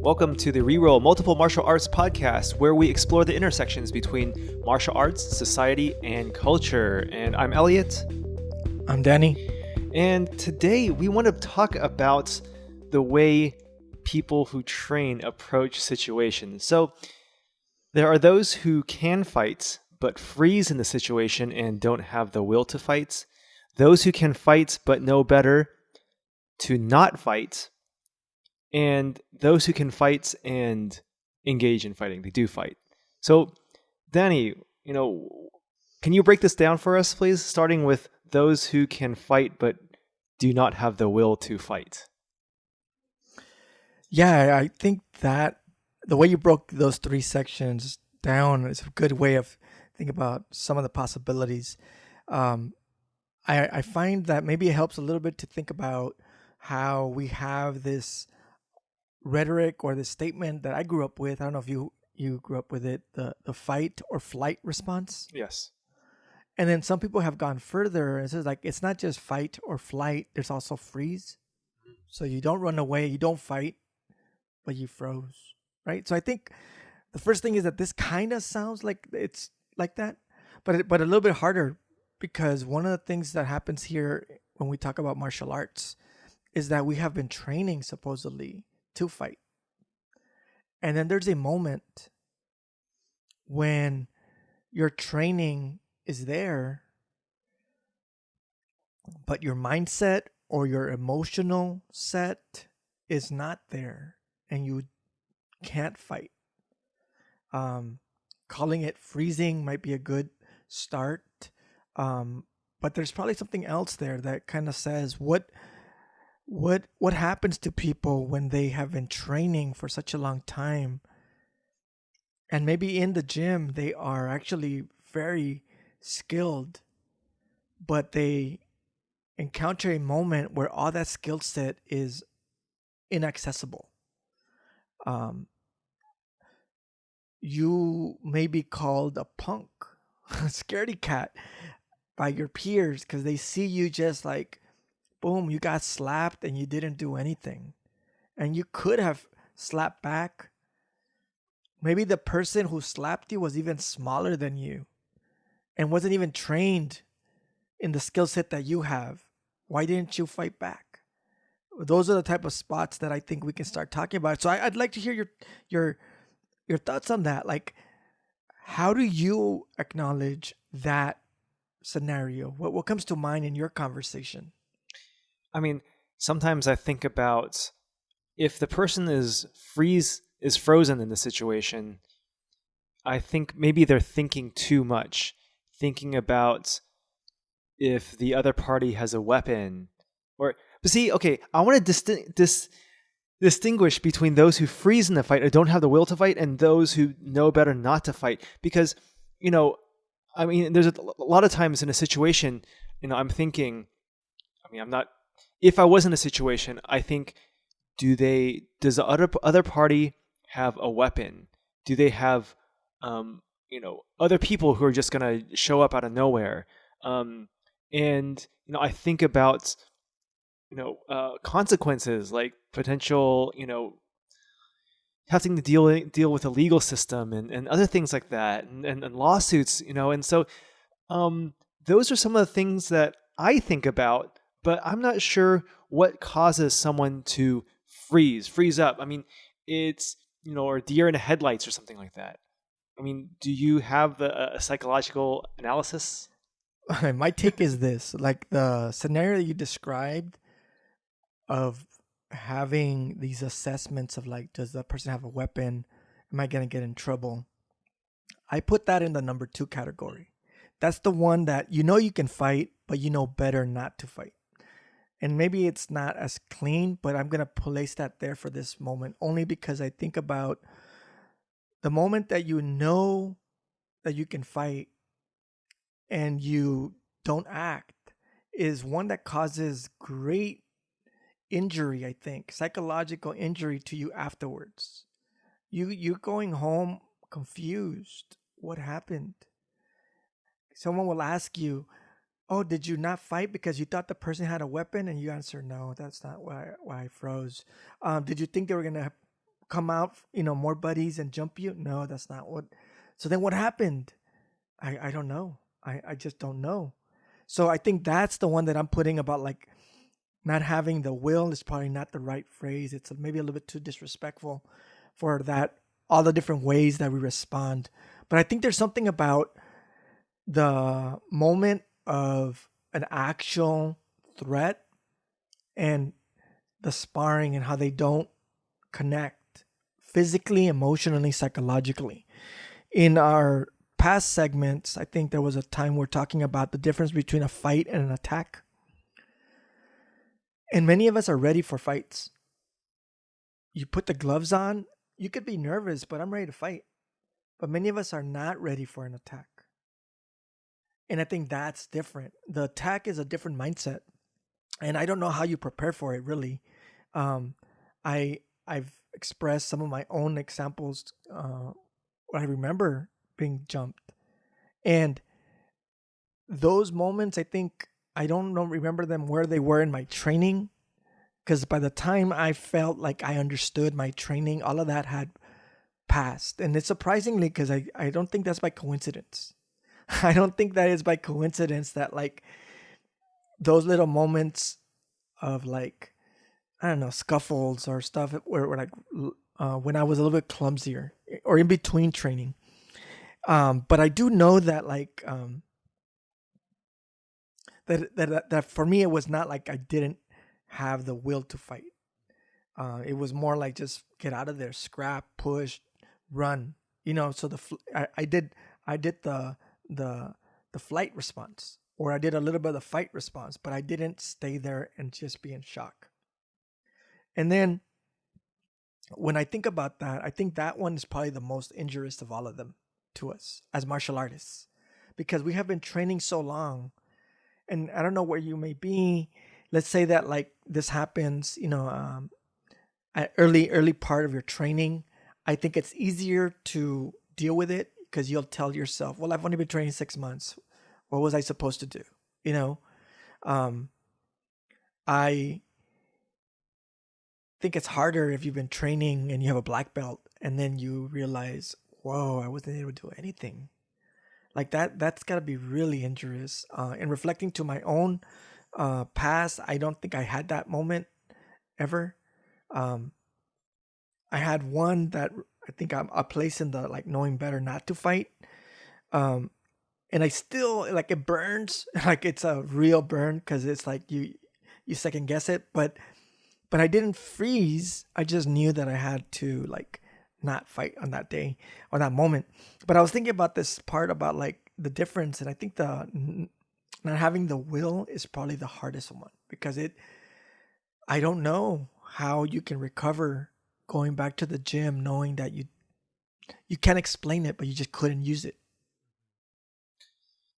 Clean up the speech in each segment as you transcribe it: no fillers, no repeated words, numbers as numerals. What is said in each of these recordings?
Welcome to the Reroll Multiple Martial Arts podcast, where we explore the intersections between martial arts, society, and culture. And I'm Elliot. I'm Danny. And today we want to talk about the way people who train approach situations. So there are those who can fight, but freeze in the situation and don't have the will to fight. Those who can fight, but know better to not fight. And those who can fight and engage in fighting, they do fight. So, Danny, can you break this down for us, please? Starting with those who can fight but do not have the will to fight. Yeah, I think that the way you broke those three sections down is a good way of thinking about some of the possibilities. I find that maybe it helps a little bit to think about how we have this rhetoric or the statement that I grew up with. I don't know if you grew up with it, the fight or flight response. Yes. And then some people have gone further and says, like, it's not just fight or flight, there's also freeze. So you don't run away, you don't fight, but you froze, right? So I think the first thing is that this kind of sounds like it's like that, but a little bit harder, because one of the things that happens here when we talk about martial arts is that we have been training supposedly to fight. And then there's a moment when your training is there, but your mindset or your emotional set is not there, and you can't fight. Calling it freezing might be a good start, but there's probably something else there that kind of says what happens to people when they have been training for such a long time, and maybe in the gym they are actually very skilled, but they encounter a moment where all that skill set is inaccessible. You may be called a punk, a scaredy cat by your peers because they see you just like, boom, you got slapped and you didn't do anything. And you could have slapped back. Maybe the person who slapped you was even smaller than you and wasn't even trained in the skill set that you have. Why didn't you fight back? Those are the type of spots that I think we can start talking about. So I'd like to hear your thoughts on that. Like, how do you acknowledge that scenario? What comes to mind in your conversation? I mean, sometimes I think about if the person is frozen in the situation, I think maybe they're thinking too much, thinking about if the other party has a weapon. But see, okay, I want to distinguish between those who freeze in the fight or don't have the will to fight and those who know better not to fight. Because, there's a lot of times in a situation, I'm thinking, if I was in a situation, I think, does the other party have a weapon? Do they have, other people who are just going to show up out of nowhere? And I think about, consequences, like potential, having to deal with the legal system and other things like that, and lawsuits, and so those are some of the things that I think about, but I'm not sure what causes someone to freeze up. I mean, it's, or deer in the headlights or something like that. I mean, do you have a psychological analysis? My take is this, like the scenario that you described of having these assessments of like, does the person have a weapon? Am I going to get in trouble? I put that in the number 2 category. That's the one that you can fight, but you know better not to fight. And maybe it's not as clean, but I'm going to place that there for this moment, only because I think about the moment that you know that you can fight and you don't act is one that causes great injury, I think, psychological injury to you afterwards. You're going home confused. What happened? Someone will ask you, oh, did you not fight because you thought the person had a weapon? And you answer, no, that's not why I froze. Did you think they were going to come out, more buddies and jump you? No, that's not what. So then what happened? I don't know. I just don't know. So I think that's the one that I'm putting about like not having the will is probably not the right phrase. It's maybe a little bit too disrespectful for that, all the different ways that we respond. But I think there's something about the moment of an actual threat and the sparring and how they don't connect physically, emotionally, psychologically. In our past segments, I think there was a time we're talking about the difference between a fight and an attack. And many of us are ready for fights. You put the gloves on, you could be nervous, but I'm ready to fight. But many of us are not ready for an attack. And I think that's different. The attack is a different mindset. And I don't know how you prepare for it really. I've expressed some of my own examples I remember being jumped. And those moments, I think, I don't know, remember them where they were in my training. Because by the time I felt like I understood my training, all of that had passed. And it's surprisingly because I don't think that's by coincidence. I don't think that is by coincidence that like those little moments of like, I don't know, scuffles or stuff where like when I was a little bit clumsier or in between training. But I do know that like that for me it was not like I didn't have the will to fight. It was more like just get out of there, scrap, push, run. So I did the flight response, or I did a little bit of the fight response, but I didn't stay there and just be in shock. And then when I think about that, I think that one is probably the most injurious of all of them to us as martial artists, because we have been training so long. And I don't know where you may be. Let's say that like this happens, at early part of your training. I think it's easier to deal with it because you'll tell yourself, well, I've only been training 6 months. What was I supposed to do? I think it's harder if you've been training and you have a black belt and then you realize, whoa, I wasn't able to do anything. Like that's got to be really injurious. And reflecting to my own past, I don't think I had that moment ever. I had one that I think I'm a place in the like knowing better not to fight. And I still like it burns, like it's a real burn because it's like you second guess it, but I didn't freeze. I just knew that I had to like not fight on that day or that moment. But I was thinking about this part about like the difference, and I think the not having the will is probably the hardest one because I don't know how you can recover going back to the gym knowing that you can't explain it, but you just couldn't use it.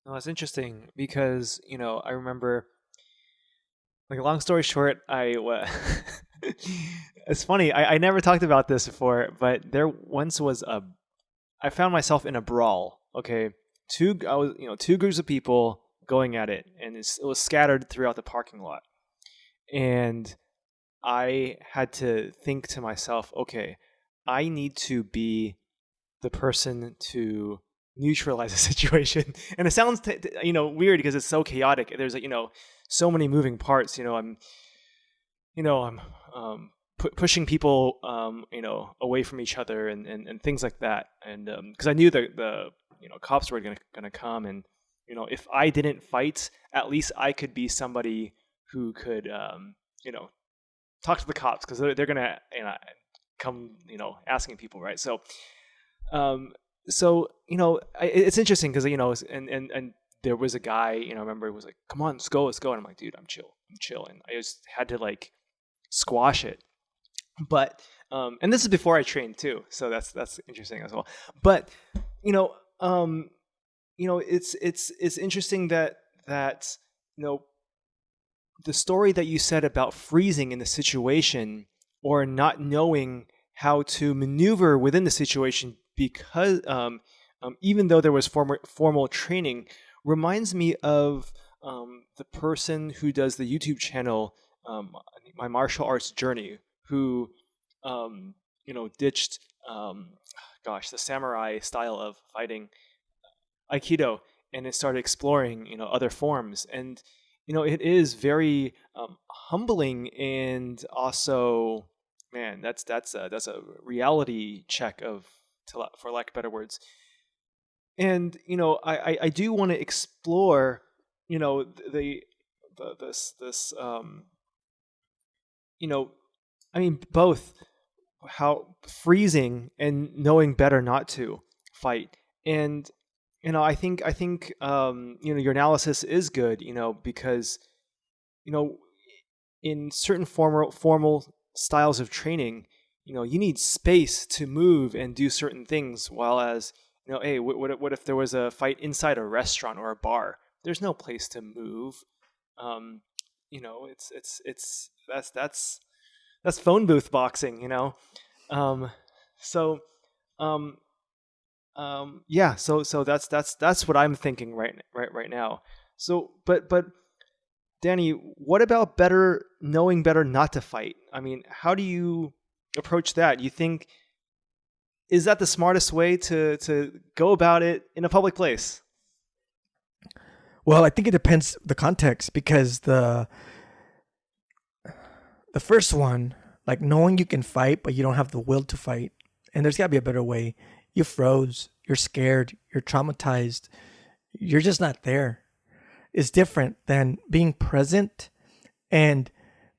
No, it's interesting because, I remember, like, long story short, it's funny, I never talked about this before, but there once was I found myself in a brawl, okay? Two groups of people going at it, and it was scattered throughout the parking lot. And I had to think to myself, okay, I need to be the person to neutralize the situation. And it sounds weird because it's so chaotic. There's so many moving parts. I'm pushing people away from each other and things like that. And because I knew the cops were gonna come, and if I didn't fight, at least I could be somebody who could talk to the cops, because they're gonna come asking people, right? So it's interesting because and there was a guy, I remember, who was like, come on, let's go, and I'm like, dude, I'm chill, and I just had to like squash it. But and this is before I trained too, so that's interesting as well. But it's interesting that the story that you said about freezing in the situation or not knowing how to maneuver within the situation because even though there was formal training, reminds me of the person who does the YouTube channel, My Martial Arts Journey, who ditched, the samurai style of fighting, Aikido, and it started exploring, other forms. And, it is very humbling, and also, man, that's a reality check for lack of better words. And, I do want to explore, the this you know, I mean, both how freezing and knowing better not to fight. And I think your analysis is good, because you know in certain formal styles of training, you need space to move and do certain things. While as hey, what if there was a fight inside a restaurant or a bar? There's no place to move. um it's that's phone booth boxing, um so um yeah, so that's what I'm thinking right now. So but Danny, what about knowing better not to fight? I mean, how do you approach that? You think, is that the smartest way to go about it in a public place? Well, I think it depends the context, because the first one, like knowing you can fight but you don't have the will to fight, and there's got to be a better way. You froze, you're scared, you're traumatized, you're just not there. Is different than being present, and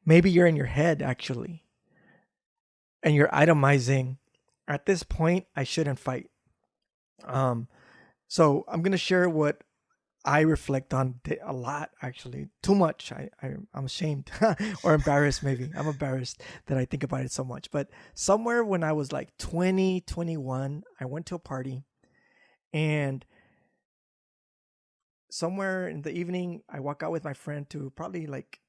maybe you're in your head actually, and you're itemizing, at this point I shouldn't fight. So I'm gonna share what I reflect on a lot, actually, too much. I'm ashamed or embarrassed. Maybe I'm embarrassed that I think about it so much. But somewhere when I was like 20, 21, I went to a party, and somewhere in the evening, I walk out with my friend to probably, like,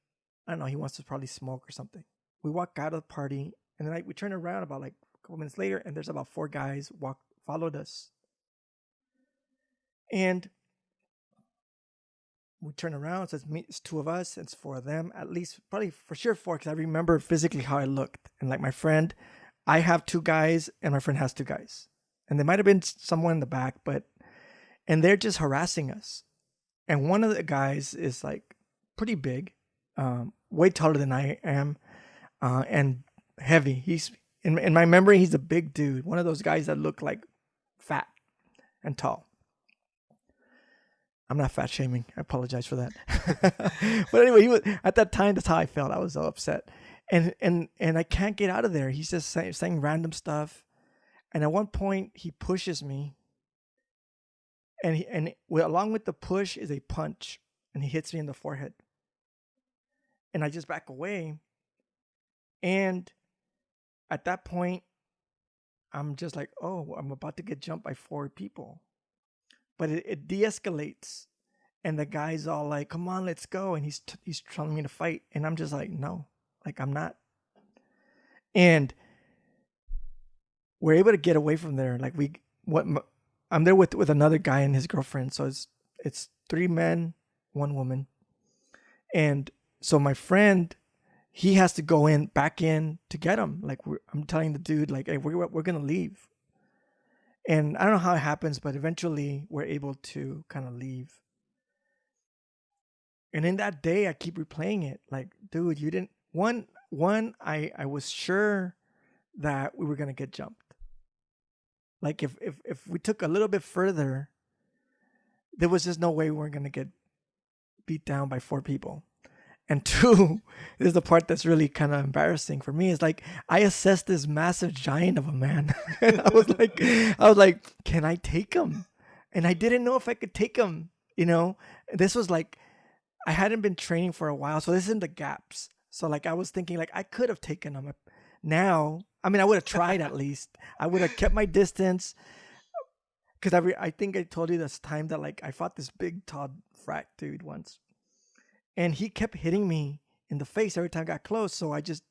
I don't know, he wants to probably smoke or something. We walk out of the party, and then we turn around about like a couple minutes later, and there's about 4 guys followed us. And we turn around, it says me, it's 2 of us, it's 4 of them, at least, probably for sure 4, because I remember physically how I looked. And like my friend, I have 2 guys, and my friend has 2 guys. And there might have been someone in the back, and they're just harassing us. And one of the guys is like pretty big, way taller than I am, and heavy. He's in my memory, he's a big dude. One of those guys that look like fat and tall. I'm not fat shaming. I apologize for that. But anyway, he was, at that time, that's how I felt. I was so upset, and I can't get out of there. He's just saying random stuff, and at one point he pushes me, and along with the push is a punch, and he hits me in the forehead, and I just back away, and at that point, I'm just like, oh, I'm about to get jumped by 4 people. But it de-escalates, and the guy's all like, come on, let's go. And he's telling me to fight. And I'm just like, no, like, I'm not. And we're able to get away from there. Like, I'm there with another guy and his girlfriend. So it's 3 men, 1 woman. And so my friend, he has to go back in to get him. Like, I'm telling the dude, like, hey, we're going to leave. And I don't know how it happens, but eventually we're able to kind of leave. And in that day, I keep replaying it. Like, dude, you didn't. I was sure that we were going to get jumped. Like, if we took a little bit further, there was just no way we weren't going to get beat down by 4 people. And 2, this is the part that's really kind of embarrassing for me, is like, I assessed this massive giant of a man. And I was like, can I take him? And I didn't know if I could take him. This was like, I hadn't been training for a while, so this is in the gaps. So like, I was thinking, like, I could have taken him. Now, I mean, I would have tried at least. I would have kept my distance, because I think I told you this time that, like, I fought this big, tall frat dude once. And he kept hitting me in the face every time I got close. So I just,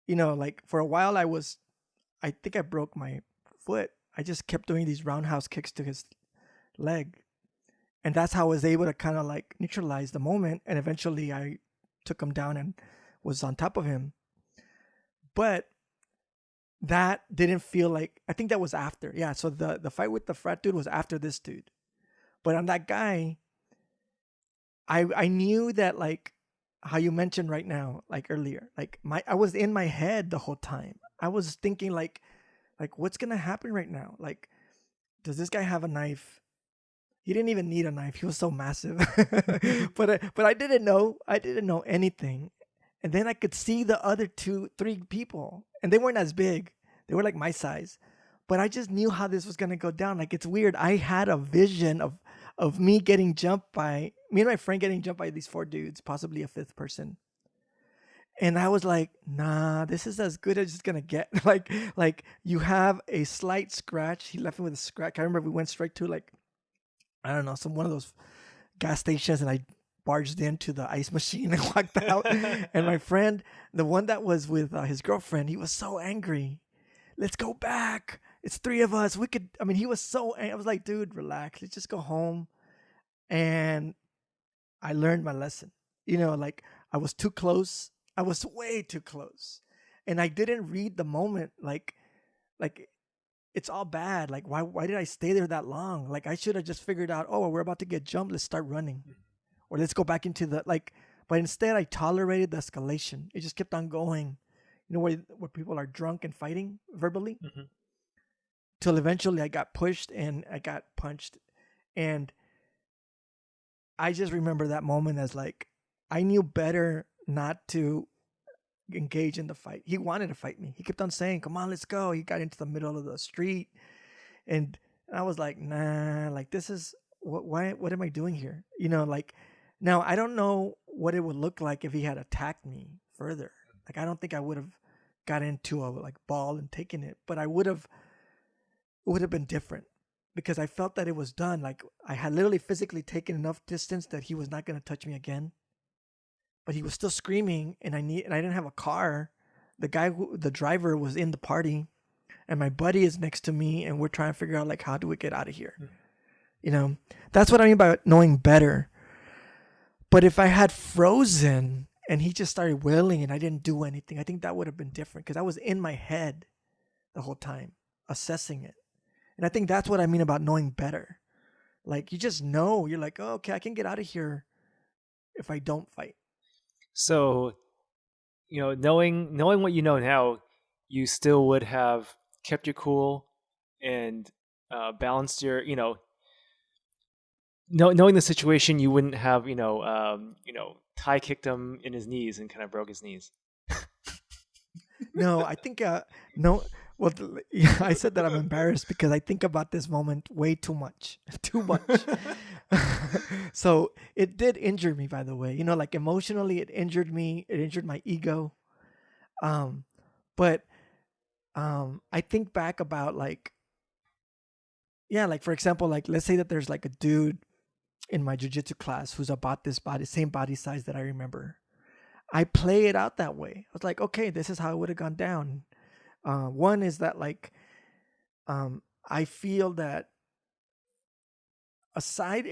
like, for a while I think I broke my foot. I just kept doing these roundhouse kicks to his leg. And that's how I was able to kind of like neutralize the moment. And eventually I took him down and was on top of him. But that didn't feel like, I think that was after. Yeah. So the fight with the frat dude was after this dude. But on that guy, I knew that, like how you mentioned right now, like earlier, like I was in my head the whole time. I was thinking like what's gonna happen right now? Like, does this guy have a knife? He didn't even need a knife. He was so massive. But I didn't know. I didn't know anything. And then I could see the other two, three people, and they weren't as big. They were like my size. But I just knew how this was gonna go down. Like, it's weird. I had a vision of me getting jumped by me and my friend getting jumped by these four dudes, possibly a fifth person. And I was like, nah, this is as good as it's gonna get. Like you have a slight scratch. He left me with a scratch. I remember we went straight to, like, I don't know, one of those gas stations, and I barged into the ice machine and walked out. And my friend, the one that was with his girlfriend, he was so angry. Let's go back. It's three of us. We could. I mean, he was so angry. I was like, dude, relax. Let's just go home. And I learned my lesson. Like, I was too close. I was way too close, and I didn't read the moment. Like it's all bad. Like, why did I stay there that long? Like, I should have just figured out, oh, we're about to get jumped. Let's start running, or let's go back into the, like. But instead, I tolerated the escalation. It just kept on going. Where people are drunk and fighting verbally, till eventually I got pushed and I got punched, and I just remember that moment as, like, I knew better not to engage in the fight. He wanted to fight me. He kept on saying, "Come on, let's go." He got into the middle of the street, and I was like, "Nah, like, this is what am I doing here?" Like, now I don't know what it would look like if he had attacked me further. Like, I don't think I would have got into a, like, ball and taken it, but it would have been different, because I felt that it was done. Like, I had literally physically taken enough distance that he was not going to touch me again. But he was still screaming, and I didn't have a car. The driver was in the party, and my buddy is next to me, and we're trying to figure out, like, how do we get out of here? That's what I mean by knowing better. But if I had frozen and he just started wailing and I didn't do anything, I think that would have been different, because I was in my head the whole time, assessing it. And I think that's what I mean about knowing better. Like, you just know, you're like, oh, okay, I can get out of here if I don't fight. So, knowing what you know now, you still would have kept your cool and balanced your, knowing the situation, you wouldn't have, Thai kicked him in his knees and kind of broke his knees. No, I think no. Well, I said that I'm embarrassed because I think about this moment way too much, too much. So it did injure me, by the way. Like, emotionally, it injured me. It injured my ego. But I think back about, like, yeah, like, for example, like, let's say that there's, like, a dude in my jiu-jitsu class who's about this same body size that I remember. I play it out that way. I was like, okay, this is how it would have gone down. One is that, like, I feel that aside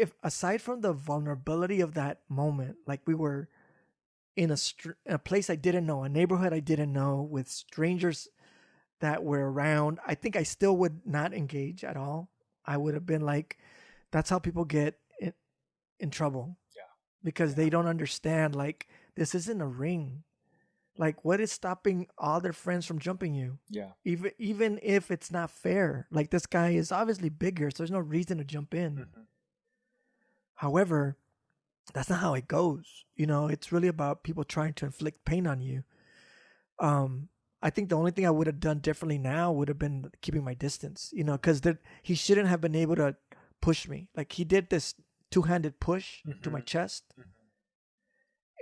from the vulnerability of that moment, like, we were in a place I didn't know, a neighborhood I didn't know, with strangers that were around, I think I still would not engage at all. I would have been like, that's how people get in trouble. Yeah. Because they don't understand, like, this isn't a ring. Like, what is stopping all their friends from jumping you? Yeah. Even if it's not fair. Like, this guy is obviously bigger, so there's no reason to jump in. Mm-hmm. However, that's not how it goes. It's really about people trying to inflict pain on you. I think the only thing I would have done differently now would have been keeping my distance, because he shouldn't have been able to push me. Like, he did this two-handed push to my chest. Mm-hmm.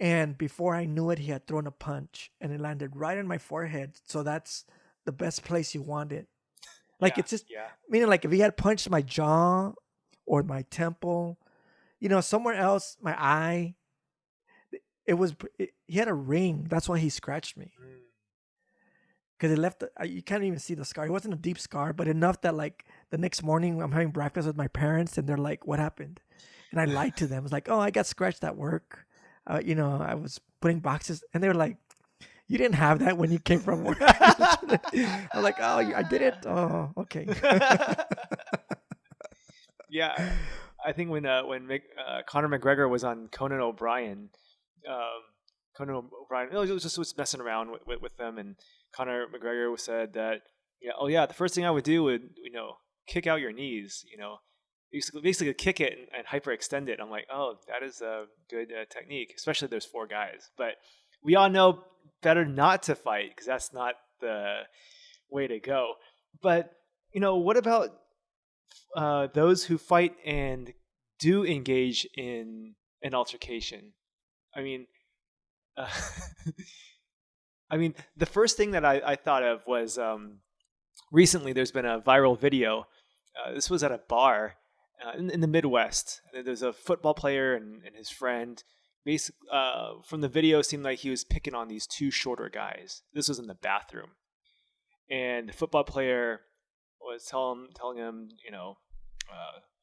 And before I knew it, he had thrown a punch, and it landed right on my forehead. So that's the best place you want it. Like, it's just, meaning, like, if he had punched my jaw or my temple, somewhere else, my eye, he had a ring. That's why he scratched me. Because it left, you can't even see the scar. It wasn't a deep scar, but enough that, like, the next morning I'm having breakfast with my parents, and they're like, what happened? And I lied to them. I was like, oh, I got scratched at work. I was putting boxes, and they were like, You didn't have that when you came from work. I'm like, oh, I did it. Oh, okay. Yeah, I think when Conor McGregor was on Conan O'Brien, um, was messing around with them, and Conor McGregor said that, yeah, oh yeah, the first thing I would do would, kick out your knees, basically kick it and hyperextend it. I'm like, oh, that is a good technique, especially there's four guys. But we all know better not to fight because that's not the way to go. But what about those who fight and do engage in an altercation? I mean, uh, the first thing that I thought of was recently there's been a viral video. This was at a bar in the Midwest. There's a football player and his friend. From the video, it seemed like he was picking on these two shorter guys. This was in the bathroom, and the football player was telling him,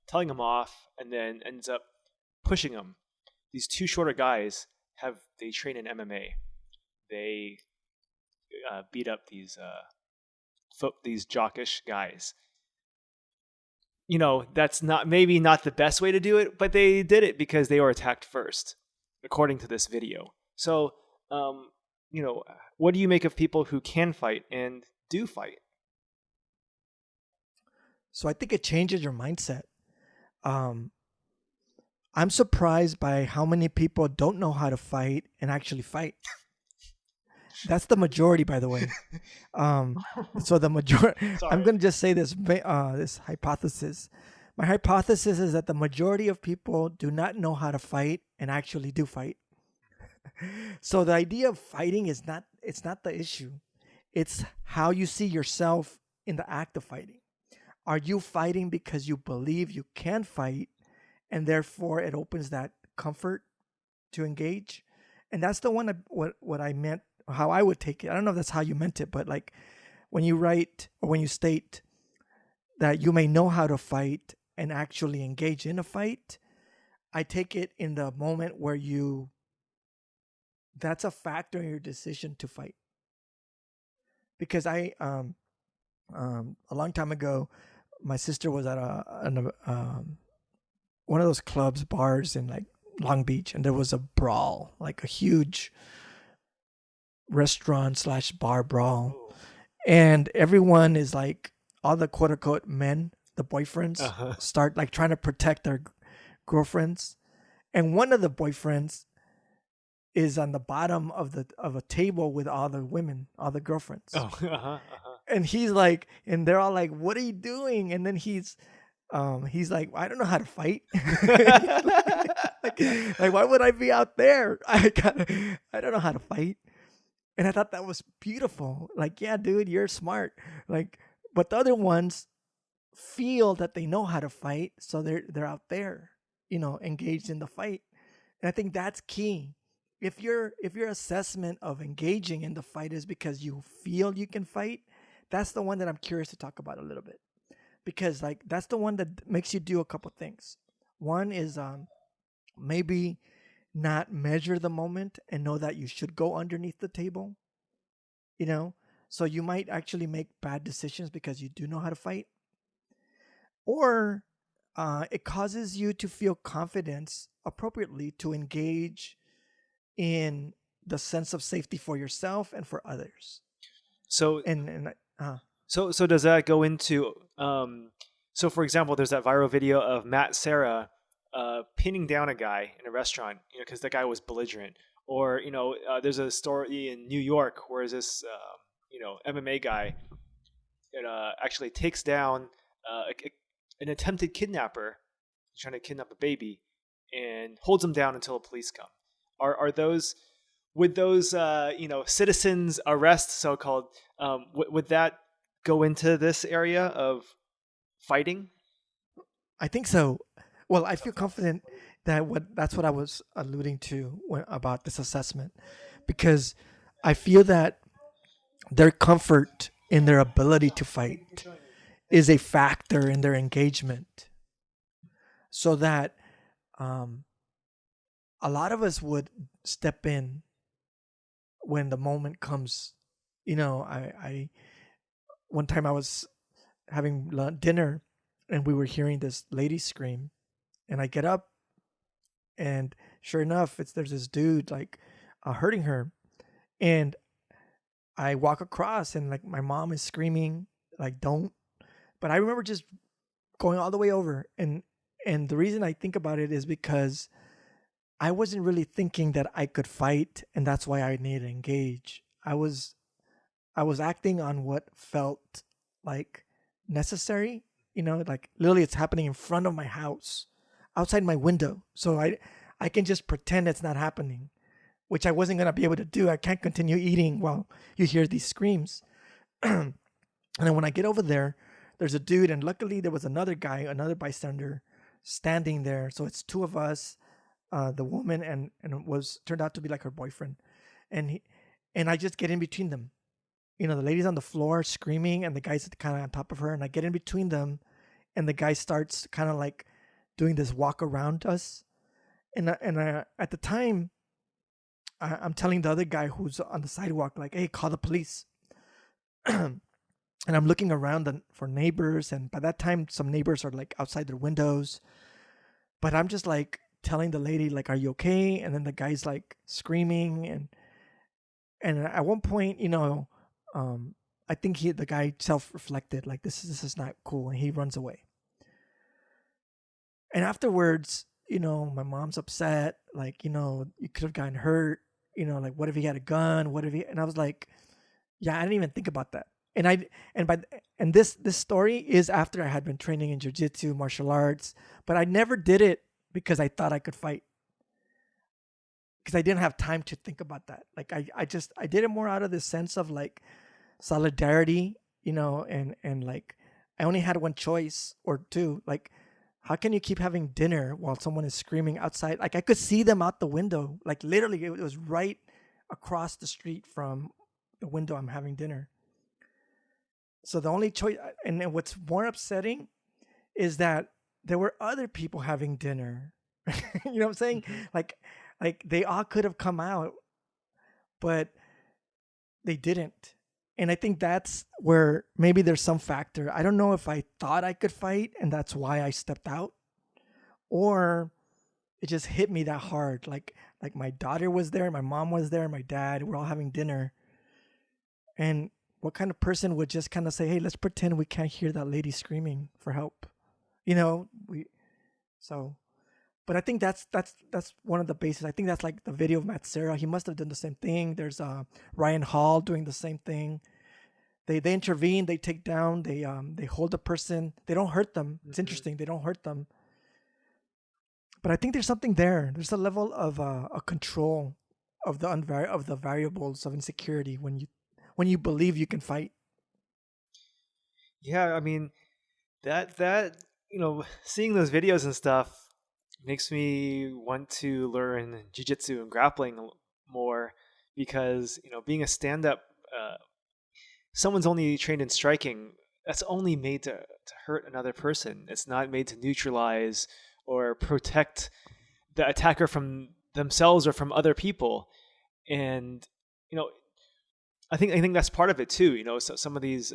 telling him off, and then ends up pushing him. These two shorter guys they train in MMA. They beat up these jockish guys. That's maybe not the best way to do it, but they did it because they were attacked first, according to this video. So, what do you make of people who can fight and do fight? So I think it changes your mindset. I'm surprised by how many people don't know how to fight and actually fight. That's the majority, by the way. So the majority. I'm going to just say this hypothesis. My hypothesis is that the majority of people do not know how to fight and actually do fight. So the idea of fighting it's not the issue. It's how you see yourself in the act of fighting. Are you fighting because you believe you can fight, and therefore it opens that comfort to engage? And that's the one what I meant, how I would take it. I don't know if that's how you meant it, but like when you write or when you state that you may know how to fight and actually engage in a fight, I take it in the moment where that's a factor in your decision to fight. Because a long time ago, my sister was at one of those bars in like Long Beach, and there was a brawl, like a huge restaurant/bar brawl, and everyone is like, all the quote unquote men, the boyfriends, start like trying to protect their girlfriends, and one of the boyfriends is on the bottom of a table with all the women, all the girlfriends. And he's like, and they're all like, "What are you doing?" And then he's like, "I don't know how to fight." like, why would I be out there? I don't know how to fight. And I thought that was beautiful. Like, yeah, dude, you're smart. Like, but the other ones feel that they know how to fight, so they're out there, engaged in the fight. And I think that's key. If your assessment of engaging in the fight is because you feel you can fight, that's the one that I'm curious to talk about a little bit, because like that's the one that makes you do a couple things. One is maybe not measure the moment and know that you should go underneath the table, so you might actually make bad decisions because you do know how to fight, or it causes you to feel confidence appropriately to engage in the sense of safety for yourself and for others. So so does that go into so for example, there's that viral video of Matt Serra pinning down a guy in a restaurant, because the guy was belligerent. Or there's a story in New York where this MMA guy actually takes down an attempted kidnapper trying to kidnap a baby and holds him down until the police come. Are those, would those citizens arrest, so-called, would that go into this area of fighting? I think so. Well, I feel confident that that's what I was alluding to about this assessment, because I feel that their comfort in their ability to fight is a factor in their engagement, so that a lot of us would step in when the moment comes. I one time I was having dinner, and we were hearing this lady scream, and I get up, and sure enough, there's this dude like hurting her, and I walk across, and like my mom is screaming like don't, but I remember just going all the way over, and the reason I think about it is because I wasn't really thinking that I could fight, and that's why I needed to engage. I was acting on what felt like necessary, like literally it's happening in front of my house, outside my window. So I can just pretend it's not happening, which I wasn't gonna be able to do. I can't continue eating while you hear these screams. And then when I get over there, there's a dude, and luckily there was another guy, another bystander, standing there. So it's two of us, the woman, and it was turned out to be like her boyfriend, and I just get in between them. The lady's on the floor screaming, and the guy's kind of on top of her, and I get in between them, and the guy starts kind of like doing this walk around us, and at the time, I'm telling the other guy who's on the sidewalk, like, "Hey, call the police." And I'm looking around for neighbors, and by that time, some neighbors are like outside their windows, but I'm just like telling the lady, like, "Are you okay?" And then the guy's like screaming, and at one point, I think the guy self-reflected, like this is not cool, and he runs away. And afterwards, my mom's upset, like, you could have gotten hurt, like what if he had a gun? What if he? And I was like, yeah, I didn't even think about that. And this story is after I had been training in jiu-jitsu, martial arts, but I never did it because I thought I could fight. Because I didn't have time to think about that. Like I did it more out of this sense of like solidarity, and like I only had one choice or two. Like, how can you keep having dinner while someone is screaming outside? Like I could see them out the window. Like literally, it was right across the street from the window I'm having dinner. So the only choice, and what's more upsetting, is that there were other people having dinner. You know what I'm saying? Like they all could have come out, but they didn't. And I think that's where maybe there's some factor. I don't know if I thought I could fight and that's why I stepped out, or it just hit me that hard. Like my daughter was there, my mom was there, my dad, we're all having dinner. And what kind of person would just kind of say, "Hey, let's pretend we can't hear that lady screaming for help." But I think that's one of the bases. I think that's like the video of Matt Serra. He must have done the same thing. There's Ryan Hall doing the same thing. They intervene. They take down. They hold the person. They don't hurt them. It's interesting. They don't hurt them. But I think there's something there. There's a level of a control of the variables of insecurity when you believe you can fight. Yeah, I mean that seeing those videos and stuff makes me want to learn jiu-jitsu and grappling more, because being a stand-up, someone's only trained in striking. That's only made to hurt another person. It's not made to neutralize or protect the attacker from themselves or from other people. And I think that's part of it too. So some of these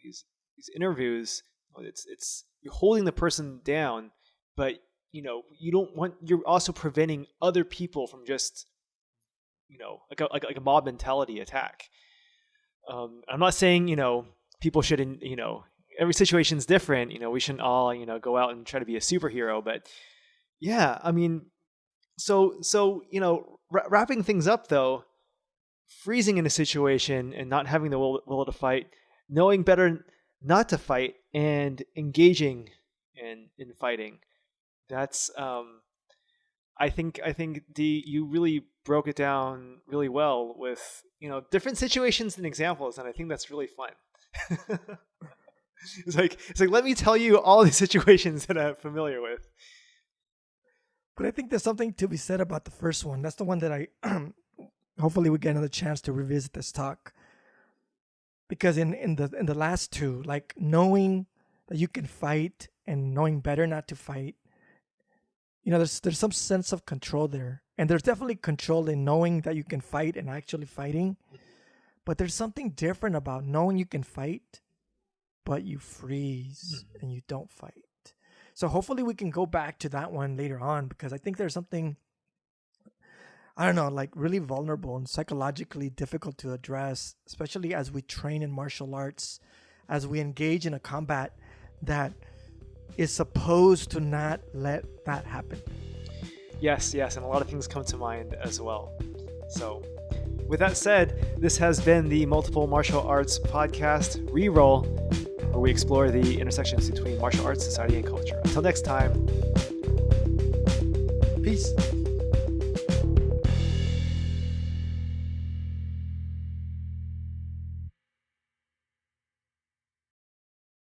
these interviews, it's you're holding the person down, but you don't want. You're also preventing other people from just like a mob mentality attack. I'm not saying people shouldn't. Every situation's different. We shouldn't all go out and try to be a superhero. But yeah, I mean, so wrapping things up though, freezing in a situation and not having the will to fight, knowing better not to fight, and engaging in fighting. That's I think D, you really broke it down really well with different situations and examples, and I think that's really fun. It's like let me tell you all the situations that I'm familiar with. But I think there's something to be said about the first one. That's the one that I hopefully we get another chance to revisit this talk. Because in the last two, like knowing that you can fight and knowing better not to fight, there's some sense of control there. And there's definitely control in knowing that you can fight and actually fighting. But there's something different about knowing you can fight, but you freeze and you don't fight. So hopefully we can go back to that one later on, because I think there's something, I don't know, like really vulnerable and psychologically difficult to address, especially as we train in martial arts, as we engage in a combat that is supposed to not let that happen. Yes, and a lot of things come to mind as well. So, with that said, this has been the Multiple Martial Arts Podcast, Reroll, where we explore the intersections between martial arts, society, and culture. Until next time. Peace.